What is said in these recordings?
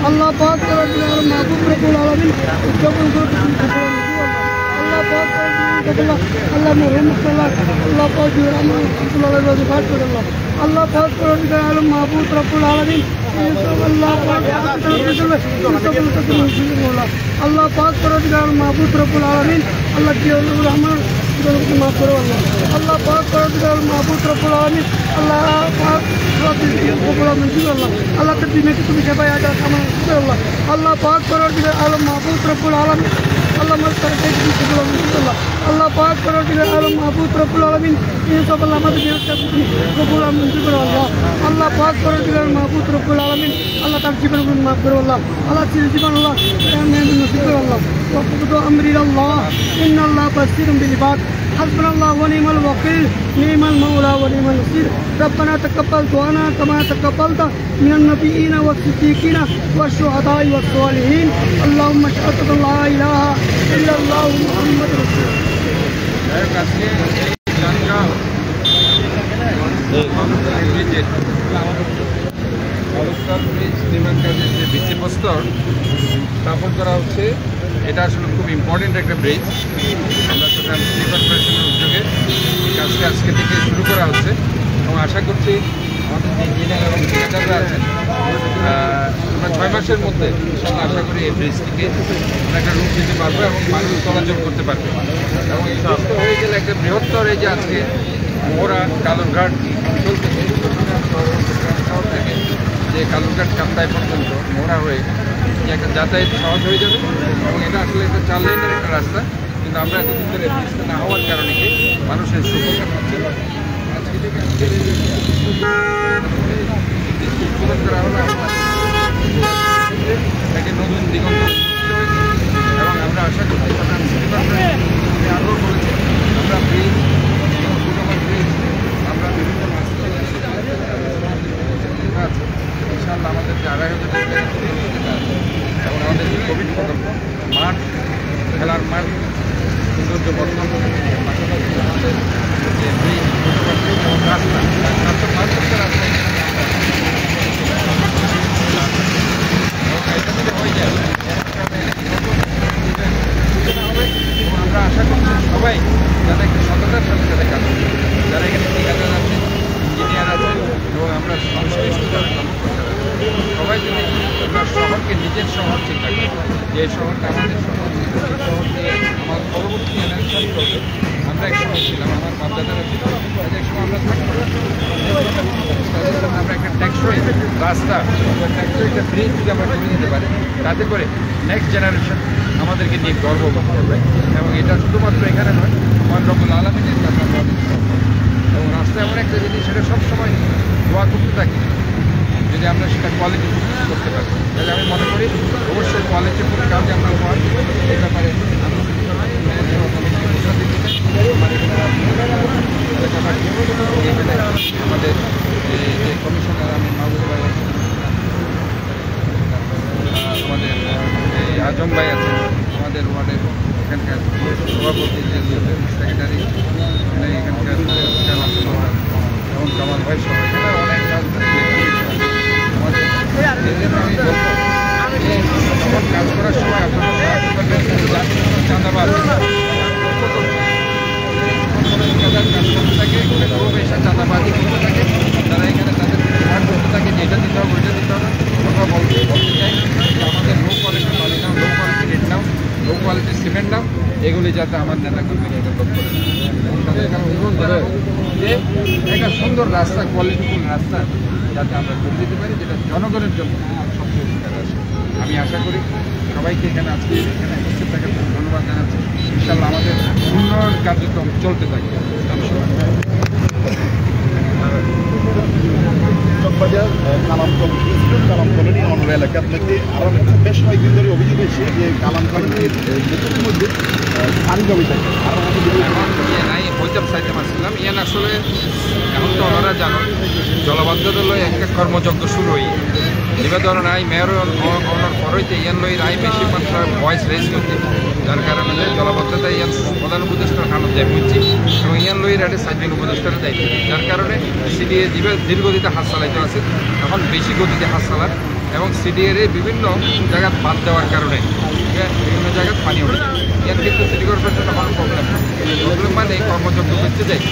Allah पाक महबूब रब्बुल आलमीन Allah merhumullah Allah पाक Allah पाक महबूब रब्बुल आलमीन Allah पाक Allah पाक महबूब रब्बुल आलमीन Allah की रहमत माफ करो अल्लाह पाक महबूब रब्बुल आलमीन अल्लाह पाक अल्लाह तकदीर में तुम्हें शफा याद रखा अल्लाह अल्लाह पाक आलम महबूब रब्बुल आलमीन अल्लाह मत कर अल्लाह पाक आलम महबूब रब्बुल आलमीन इन सब अल्लाह मत रब्बुल आलमीन अल्लाह पाक महबूब रब्बुल आलमीन अल्लाह तार जीवन माफ करो अल्लाह जीवन अल्लाह नसीब करो अल्लाह वक़्त अमरी अल्लाह इन्नल्लाह बसीरुम बिल इबाद हस्बुनल्लाहु व निअमल वकील निअमल मौला व निअमल नसीर रब्बना तक़ब्बल दुआना कमा तक़ब्बलता मिनन नबिय्यीना व सिद्दीक़ीना व शुहदाई व सालिहीन अल्लाहुम्मा अशहदु ला इलाहा इल्लल्लाहु मुहम्मदुर রাসূলুল্লাহ স্থাপন করা হচ্ছে। এটা আসলে খুব ইম্পর্টেন্ট একটা ব্রিজ। আমরা চট্টগ্রাম সিটি কর্পোরেশনের উদ্যোগে এই কাজটি আজকে থেকে শুরু করা হচ্ছে এবং আশা করছি আমাদের যে ইঞ্জিনিয়ার এবং ঠিকাদাররা আছেন আমরা 6 মাসের মধ্যে ইনশাআল্লাহ আশা করি এই ব্রিজটিকে আমরা একটা রূপ দিতে পারবো এবং মানুষ চলাচল করতে পারবে এবং এই সুস্থ হয়ে গেলে একটা বৃহত্তর এই যে আজকে মোহরা কালুরঘাট চলতেছে শহর থেকে যে কালুরঘাট কাপ্তাই পর্যন্ত মোহরা হয়ে একটা যাতায়াত সহজ হয়ে যাবে এবং এটা আসলে একটা 4 লেনের একটা রাস্তা, কিন্তু আমরা এতদিন ধরে ব্রিজটা না হওয়ার কারণে কি মানুষের সুবিধা পাচ্ছে না। আজকে থেকে উদ্বোধন করা হলো একটা নতুন দিগন্ত এবং আমরা আশা করছি আগ্রহ করেছি আমরা ব্রিজ ব্রিজ আমরা বিভিন্ন ইনশাআল্লাহ আমাদের যে 2,500 এবং আমাদের যে কোভিড প্রকল্প মাঠ খেলার মাঠ সৌন্দর্য বর্ধন পাশাপাশি আমাদের যে ব্রিজ রাস্তা হয়ে যায় হবে এবং আমরা আশা করছি সবাই যাতে একটু সততার সাথে সাথে কাজ করবে, যারা এখানে ঠিকাদার আছে ইঞ্জিনিয়ার আছে এবং আমরা সংশ্লিষ্ট যারা কর্মকর্তারা সবাই যদি আমরা শহরকে নিজের শহর চিন্তা করি যে এই শহরটা আমাদের শহর, এই শহর নিয়ে আমার পরবর্তী জেনারেশন করবে। আমরা একসময় ছিলাম, আমার বাপদাদারা ছিল, একসময় আমরা থাকবো তাদের জন্য আমরা একটা ট্যাক্সই রাস্তা ট্যাক্সই একটা ব্রিজ যদি আমরা করে দিতে পারি তাতে করে নেক্সট জেনারেশন আমাদেরকে নিয়ে গর্ববোধ করবে এবং এটা শুধুমাত্র এখানে নয় মহান রব্বুল আলামিনের কাছে আমরা এবং রাস্তা এমন একটা জিনিস সেটা সবসময় দোয়া করতে থাকি যদি আমরা সেটা কোয়ালিটি করতে পারি, তাহলে আমি মনে করি অবশ্যই কোয়ালিটিফুল কাজ আমরা হওয়ার এই ব্যাপারে আমাদের যে কমিশনার আমি মাহবুব ভাই আমাদের আজম ভাই আছেন, আমাদের ওয়ার্ডের এখানকার সভাপতি যে সেক্রেটারি এখানকার এবং কামাল ভাই সহ এখানে অনেক আমাদের কাজ করার সময় আপনারা চাঁদাবাদ কাজ করতে থাকে চাঁদাবাদি করতে থাকে, তারা এখানে তাদের ব্যবহার করতে থাকে যে এটা দিতে হবে ওইটা দিতে হবে। আমরা বলতে চাই যে আমাদের লো কোয়ালিটির বালি নাও, লো কোয়ালিটির রেট নাও, লো কোয়ালিটির সিমেন্ট নাও, এগুলি যাতে আমার নেতাকর্মীরা এটা লক্ষ্য করে তাদের এখানে অনুরোধ করা যে একটা সুন্দর রাস্তা কোয়ালিটিফুল রাস্তা যাতে আমরা করে দিতে পারি যেটা জনগণের জন্য সবচেয়ে উপকার আসে। আমি আশা করি সবাইকে এখানে আজকে এখানে উপস্থিত থাকার জন্য ধন্যবাদ জানাচ্ছি। ইনশাআল্লাহ আমাদের উন্নয়ন কার্যক্রম চলতে থাকে। চকবাজার কালাম কলোনি অনর এলাকার মধ্যে আরও বেশ কয়েকদিন ধরে অভিযোগ হয়েছে যে কালাম কলোনির নেতৃত্বের মধ্যে পানি জমি থাকে আর নাই হইতাম চাইতে পারছিলাম ইয়ান আসলে এখন তো ওনারা জানো জলবদ্ধতা লই একটা কর্মযজ্ঞ শুরু হই যেভাবে ধরেন আই মেয়র অনার পরইতে ইয়ান লই রায় বেশি মাত্রার ভয়েস রেজ করতে যার কারণে জলবদ্ধতা ইয়ান প্রধান উপদেষ্টার খানত দেয় বুঝছি এবং ইয়ান লই রাডে সাইডেন উপদেষ্টার দায়িত্ব যার কারণে সিডিএ যেভাবে দীর্ঘগতিতে হাত চালাইতে আছে এখন বেশি গতিতে হাত চালার এবং সিডিএর বিভিন্ন জায়গায় বাদ দেওয়ার কারণে বিভিন্ন জায়গায় পানি ওঠে ইয়ান কিন্তু সিটি কর্পোরেশন তখন প্রবলেম মানে কর্মযজ্ঞ করতে যায়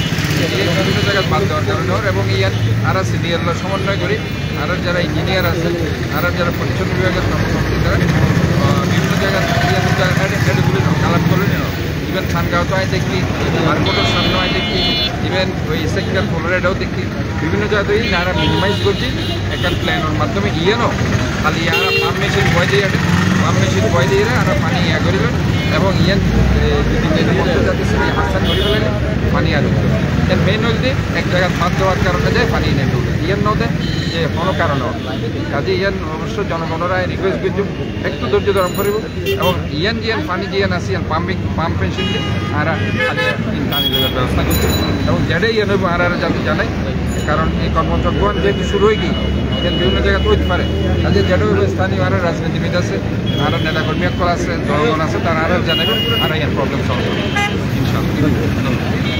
বিভিন্ন জায়গায় বাদ দেওয়ার কারণে এবং ইয়ান আরা সিডিএর সমন্বয় করি আর যারা ইঞ্জিনিয়ার আছে আর যারা পরিচ্ছন্ন বিভাগের কর্মকর্তা তারা বিভিন্ন জায়গায় এগুলি কালাম করে নিল ইভেন খানগাঁওতে আয় দেখি এয়ারপোর্টের সামনে আয় দেখি ইভেন ওই সেক্টর ফ্লোরাইডাও দেখি বিভিন্ন জায়গাতেই যারা মিনিমাইজ করছি একটা প্ল্যানের মাধ্যমে ইয়েনও খালি ইয়ারা পাম্প মেশিন বয় দিয়ে পাম্প মেশিন বয় দিয়ে আর পানি ইয়া করিবেন এবং ইয়ান যদি যাতে সেটা হাসান করি ফেলে পানি আর এর মেইন হল যে এক জায়গায় বাদ দেওয়ার কারণে যায় পানি নেই ইয়ান নদে যে কোনো কারণে কাজে ইয়ান অবশ্য জনগণরা রিকোয়েস্ট করছি একটু ধৈর্য ধারণ করব এবং ইয়ান জিয়ান পানি জিয়ান আসি পাম্প মেশিন দিয়ে আর খালি পানি দেওয়ার ব্যবস্থা করছি এবং যেটাই ইয়ান হইব আর যাতে জানাই কারণ এই কর্মযজ্ঞ যেহেতু শুরু হয়ে গিয়ে বিভিন্ন জায়গায় হইতে পারে কাজে যেটা হইব স্থানীয় আরও রাজনীতিবিদ আছে আরও নেতাকর্মী সকল আছে জনগণ আছে তারা আরও জানাবে আর ইয়ার প্রবলেম সলভ করবে ইনশাআল্লাহ।